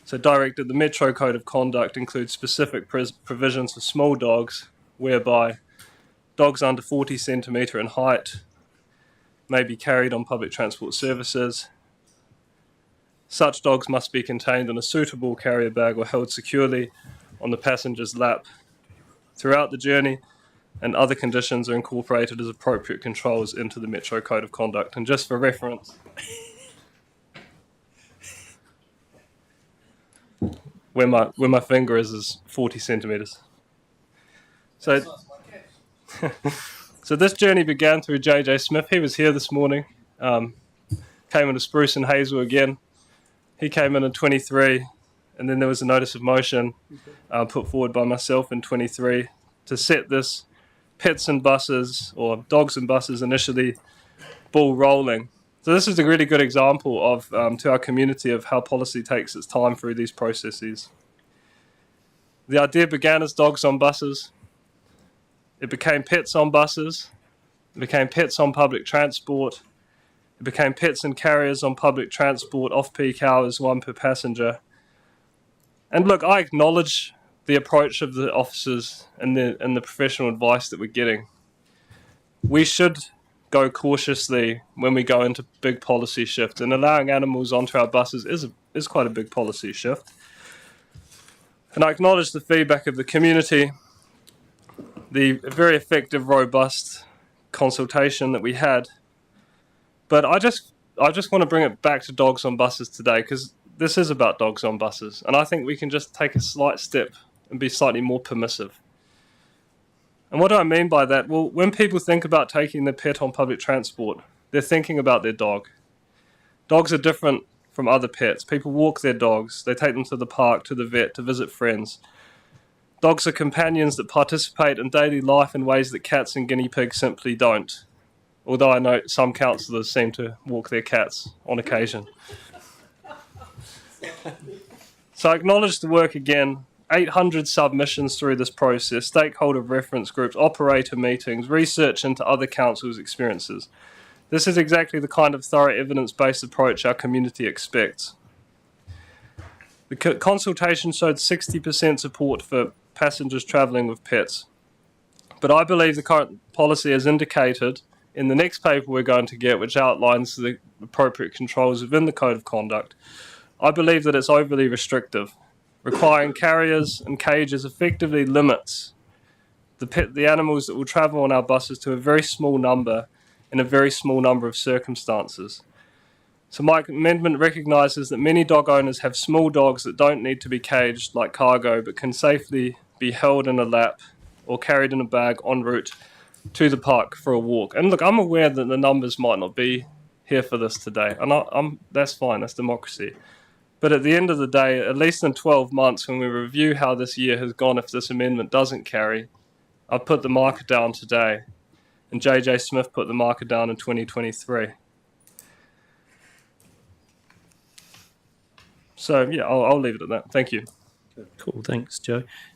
So directed, the Metro Code of Conduct includes specific provisions for small dogs, whereby dogs under 40 centimetre in height may be carried on public transport services. Such dogs must be contained in a suitable carrier bag or held securely on the passenger's lap throughout the journey, and other conditions are incorporated as appropriate controls into the Metro Code of Conduct. And just for reference, where my finger is 40 centimetres. So, so this journey began through JJ Smith. He was here this morning. Came into Spruce and Hazel again. He came in 23, and then there was a notice of motion put forward by myself in 23 to set this pets and buses, or dogs and buses initially, ball rolling. So this is a really good example of to our community of how policy takes its time through these processes. The idea began as dogs on buses. It became pets on buses. It became pets on public transport. It became pets and carriers on public transport, off-peak hours, one per passenger. And look, I acknowledge the approach of the officers and the professional advice that we're getting. We should go cautiously when we go into big policy shifts, and allowing animals onto our buses is quite a big policy shift. And I acknowledge the feedback of the community, the very effective, robust consultation that we had. But I just want to bring it back to dogs on buses today, because this is about dogs on buses, and I think we can just take a slight step and be slightly more permissive. And what do I mean by that? Well, when people think about taking their pet on public transport, they're thinking about their dog. Dogs are different from other pets. People walk their dogs. They take them to the park, to the vet, to visit friends. Dogs are companions that participate in daily life in ways that cats and guinea pigs simply don't. Although I know some counsellors seem to walk their cats on occasion. So I acknowledge the work again. 800 submissions through this process, stakeholder reference groups, operator meetings, research into other councils' experiences. This is exactly the kind of thorough evidence-based approach our community expects. The consultation showed 60% support for passengers travelling with pets. But I believe the current policy, as indicated in the next paper we're going to get, which outlines the appropriate controls within the Code of Conduct, I believe that it's overly restrictive. Requiring carriers and cages effectively limits the animals that will travel on our buses to a very small number in a very small number of circumstances. So my amendment recognises that many dog owners have small dogs that don't need to be caged like cargo, but can safely be held in a lap or carried in a bag en route to the park for a walk. And look, I'm aware that the numbers might not be here for this today, and that's fine, that's democracy. But at the end of the day, at least in 12 months, when we review how this year has gone, if this amendment doesn't carry, I've put the marker down today, and JJ Smith put the marker down in 2023. So, yeah, I'll leave it at that. Thank you. Cool, thanks, Joe.